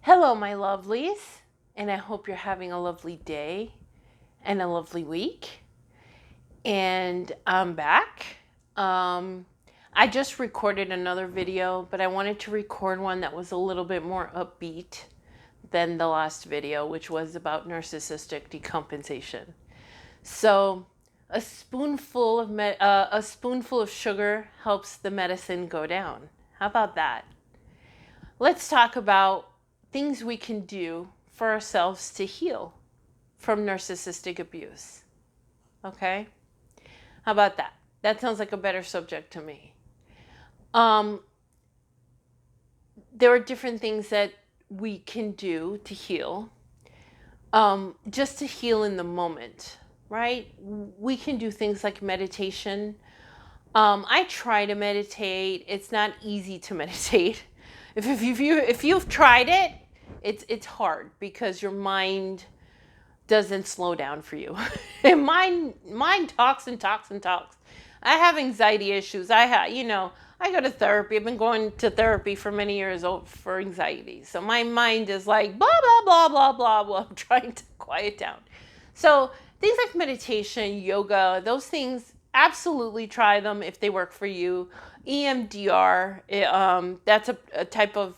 Hello, my lovelies, and I hope you're having a lovely day and a lovely week. And I'm back. I just recorded another video, but I wanted to record one that was a little bit more upbeat than the last video, which was about narcissistic decompensation. So, a spoonful of sugar helps the medicine go down. How about that? Let's talk about things we can do for ourselves to heal from narcissistic abuse. Okay? How about that? That sounds like a better subject to me. There are different things that we can do to heal, just to heal in the moment, right? We can do things like meditation. I try to meditate. It's not easy to meditate. If you've tried it, it's hard because your mind doesn't slow down for you. And mind talks and talks and talks. I have anxiety issues. I go to therapy. I've been going to therapy for many years for anxiety. So my mind is like blah blah blah blah blah while I'm trying to quiet down. So things like meditation, yoga, those things, absolutely try them if they work for you. EMDR, that's a type of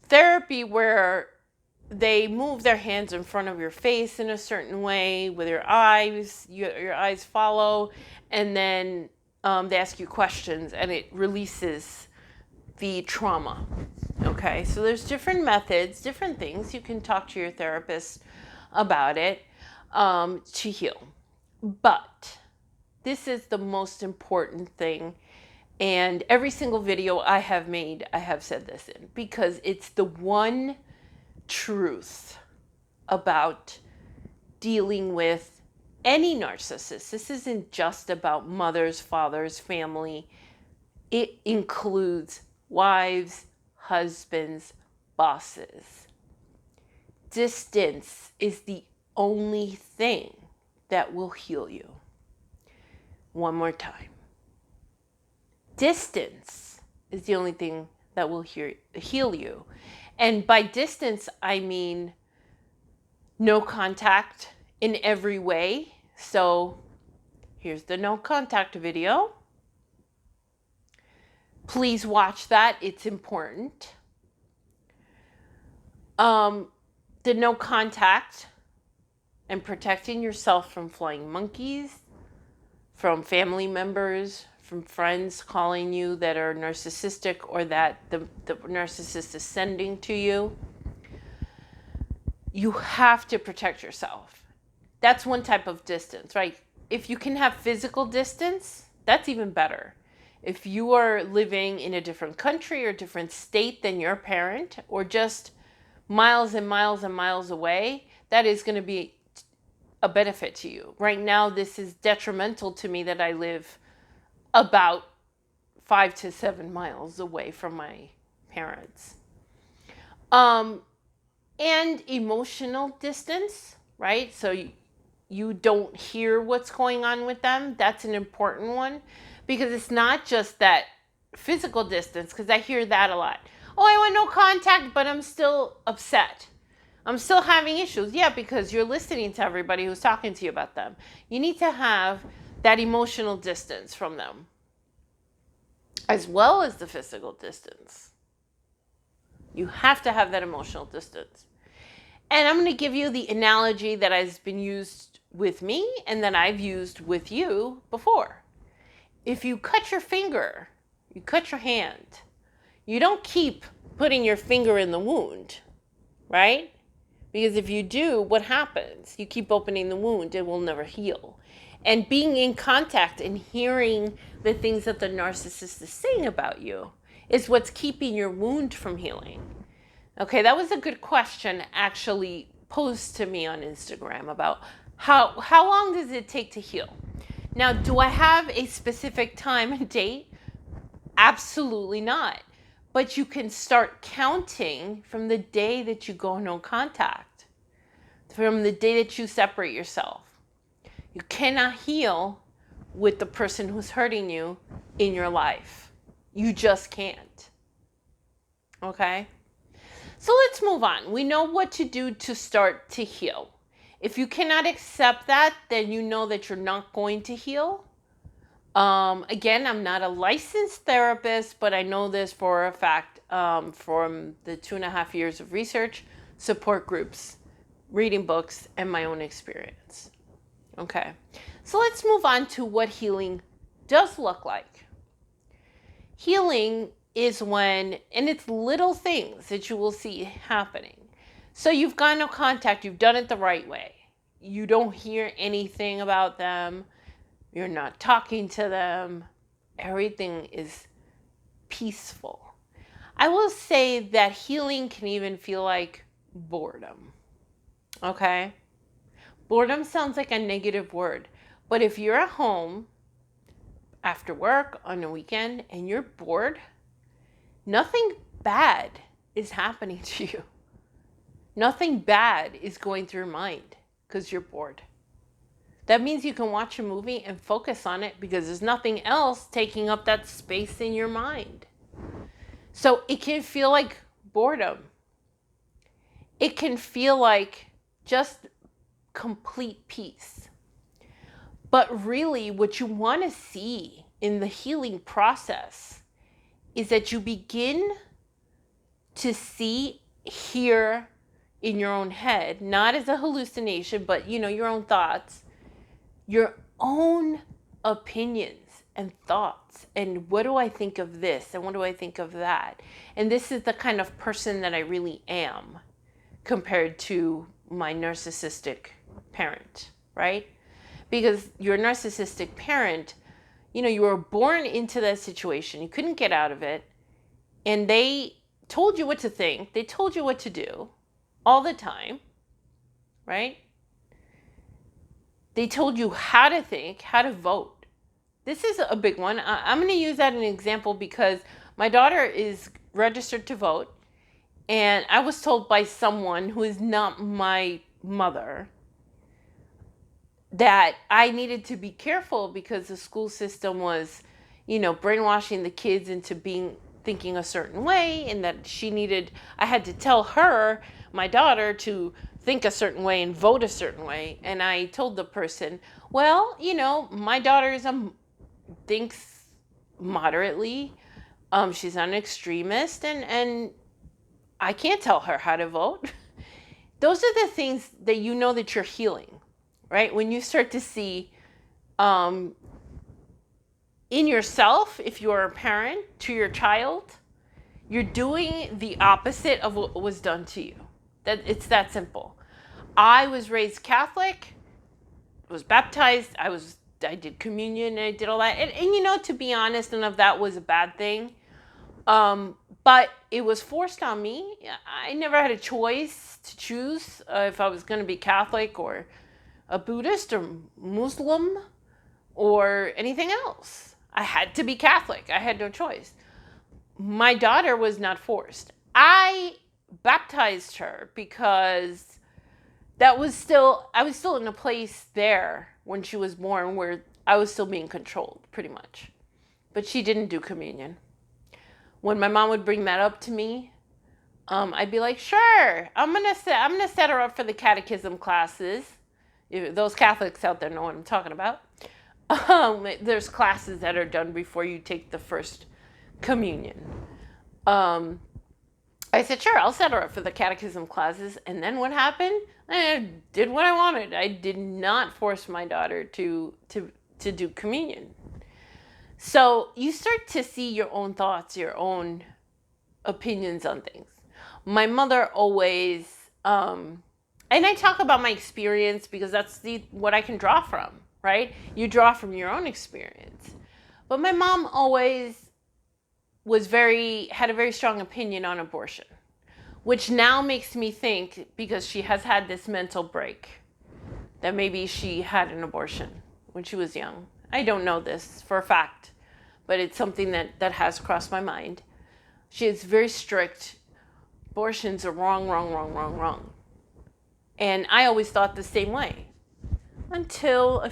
therapy where they move their hands in front of your face in a certain way with your eyes. Your eyes follow, and then they ask you questions, and it releases the trauma. Okay, so there's different methods, different things. You can talk to your therapist about it to heal. But this is the most important thing. And every single video I have made, I have said this in, because it's the one truth about dealing with any narcissist. This isn't just about mothers, fathers, family. It includes wives, husbands, bosses. Distance is the only thing that will heal you. One more time. Distance is the only thing that will heal you. And by distance, I mean no contact in every way. So here's the no contact video. Please watch that. It's important. The no contact and protecting yourself from flying monkeys, from family members, from friends calling you that are narcissistic or that the narcissist is sending to you. You have to protect yourself. That's one type of distance, right? If you can have physical distance, that's even better. If you are living in a different country or different state than your parent, or just miles and miles and miles away, that is going to be a benefit to you. Right now, this is detrimental to me that I live about 5 to 7 miles away from my parents. And emotional distance, right? So you don't hear what's going on with them. That's an important one, because it's not just that physical distance, because I hear that a lot. Oh, I want no contact, but I'm still upset. I'm still having issues. Yeah, because you're listening to everybody who's talking to you about them. You need to have that emotional distance from them, as well as the physical distance. You have to have that emotional distance. And I'm going to give you the analogy that has been used with me and that I've used with you before. If you cut your finger, you cut your hand, you don't keep putting your finger in the wound, right? Because if you do, what happens? You keep opening the wound, it will never heal. And being in contact and hearing the things that the narcissist is saying about you is what's keeping your wound from healing. Okay, that was a good question actually posed to me on Instagram about how long does it take to heal? Now, do I have a specific time and date? Absolutely not. But you can start counting from the day that you go no contact, from the day that you separate yourself. You cannot heal with the person who's hurting you in your life. You just can't. Okay? So let's move on. We know what to do to start to heal. If you cannot accept that, then you know that you're not going to heal. Again, I'm not a licensed therapist, but I know this for a fact from the 2.5 years of research, support groups, reading books, and my own experience. Okay, so let's move on to what healing does look like. Healing is when, and it's little things that you will see happening. So you've got no contact, you've done it the right way. You don't hear anything about them. You're not talking to them. Everything is peaceful. I will say that healing can even feel like boredom. Okay? Boredom sounds like a negative word. But if you're at home after work on a weekend and you're bored, nothing bad is happening to you. Nothing bad is going through your mind because you're bored. That means you can watch a movie and focus on it because there's nothing else taking up that space in your mind. So it can feel like boredom. It can feel like just complete peace. But really, what you want to see in the healing process is that you begin to see, hear in your own head, not as a hallucination, but your own thoughts, your own opinions and thoughts. And what do I think of this? And what do I think of that? And this is the kind of person that I really am compared to my narcissistic parent, right? Because your narcissistic parent, you were born into that situation. You couldn't get out of it. And they told you what to think. They told you what to do all the time, right? They told you how to think, how to vote. This is a big one. I'm going to use that as an example because my daughter is registered to vote. And I was told by someone who is not my mother that I needed to be careful because the school system was, brainwashing the kids into thinking a certain way, and that I had to tell her, my daughter, to think a certain way and vote a certain way. And I told the person, well, my daughter thinks moderately. She's not an extremist, and I can't tell her how to vote. Those are the things that that you're healing, right? When you start to see in yourself, if you're a parent to your child, you're doing the opposite of what was done to you. It's that simple. I was raised Catholic, was baptized, I did communion, and I did all that. And to be honest, none of that was a bad thing. But it was forced on me. I never had a choice to choose if I was going to be Catholic or a Buddhist or Muslim or anything else. I had to be Catholic. I had no choice. My daughter was not forced. I baptized her because I was still in a place there when she was born where I was still being controlled, pretty much. But she didn't do communion. When my mom would bring that up to me, I'd be like, sure, I'm gonna set her up for the catechism classes. Those Catholics out there know what I'm talking about. There's classes that are done before you take the first communion. I said, sure, I'll set her up for the catechism classes. And then what happened? I did what I wanted. I did not force my daughter to do communion. So you start to see your own thoughts, your own opinions on things. My mother always, and I talk about my experience because that's what I can draw from, right? You draw from your own experience. But my mom always had a very strong opinion on abortion, which now makes me think, because she has had this mental break, that maybe she had an abortion when she was young. I don't know this for a fact, but it's something that has crossed my mind. She is very strict. Abortions are wrong, wrong, wrong, wrong, wrong. And I always thought the same way until a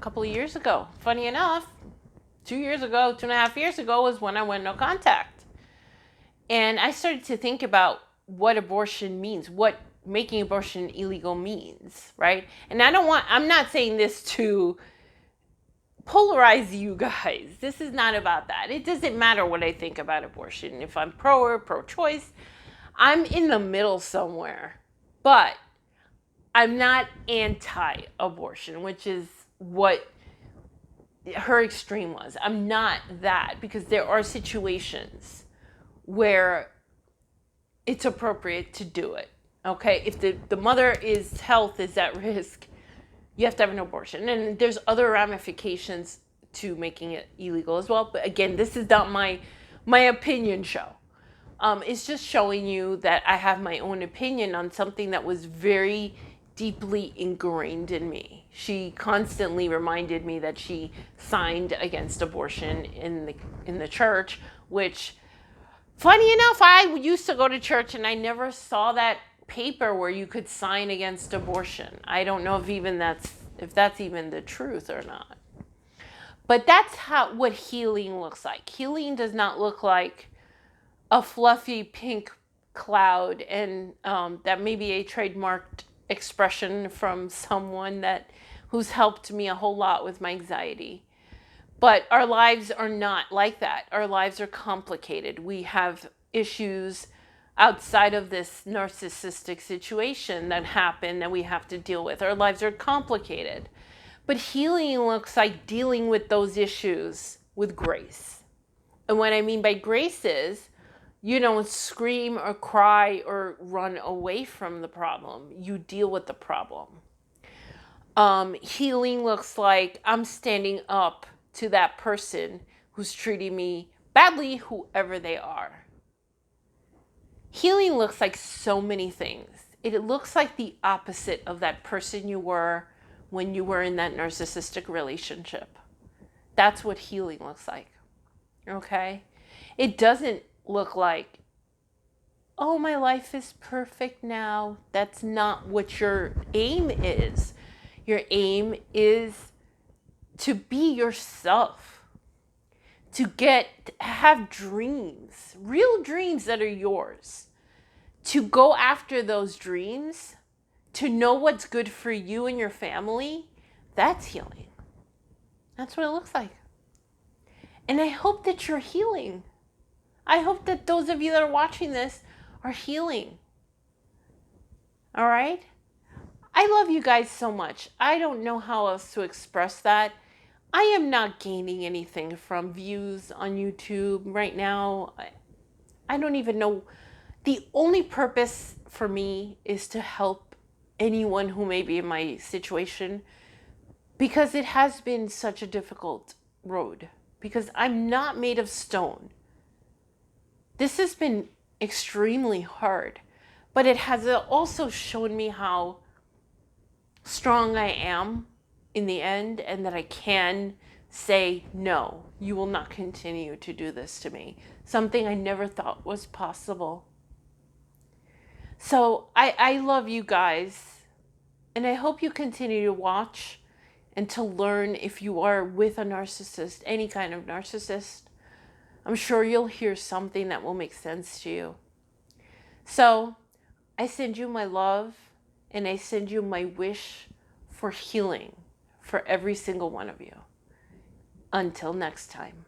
couple of years ago. Funny enough, 2.5 years ago was when I went no contact. And I started to think about what abortion means, what making abortion illegal means, right? And I'm not saying this to polarize you guys. This is not about that. It doesn't matter what I think about abortion. If I'm pro or pro-choice, I'm in the middle somewhere. But I'm not anti-abortion, which is what her extreme was. I'm not that, because there are situations where it's appropriate to do it. Okay, if the mother's health is at risk, you have to have an abortion. And there's other ramifications to making it illegal as well. But again, this is not my opinion show. It's just showing you that I have my own opinion on something that was very deeply ingrained in me. She constantly reminded me that she signed against abortion in the church, which, funny enough, I used to go to church and I never saw that paper where you could sign against abortion. I don't know if that's even the truth or not. But that's what healing looks like. Healing does not look like a fluffy pink cloud, and that may be a trademarked expression from someone who's helped me a whole lot with my anxiety. But our lives are not like that. Our lives are complicated. We have issues outside of this narcissistic situation that happened that we have to deal with. Our lives are complicated. But healing looks like dealing with those issues with grace. And what I mean by grace is, you don't scream or cry or run away from the problem. You deal with the problem. Healing looks like I'm standing up to that person who's treating me badly, whoever they are. Healing looks like so many things. It looks like the opposite of that person you were when you were in that narcissistic relationship. That's what healing looks like. Okay? It doesn't look like, oh, my life is perfect now. That's not what your aim is. Your aim is to be yourself, to have dreams, real dreams that are yours, to go after those dreams, to know what's good for you and your family. That's healing. That's what it looks like. And I hope that you're healing. I hope that those of you that are watching this are healing. All right? I love you guys so much. I don't know how else to express that. I am not gaining anything from views on YouTube right now. I don't even know. The only purpose for me is to help anyone who may be in my situation, because it has been such a difficult road, because I'm not made of stone. This has been extremely hard, but it has also shown me how strong I am in the end, and that I can say, no, you will not continue to do this to me. Something I never thought was possible. So I love you guys, and I hope you continue to watch and to learn if you are with a narcissist, any kind of narcissist. I'm sure you'll hear something that will make sense to you. So I send you my love, and I send you my wish for healing for every single one of you. Until next time.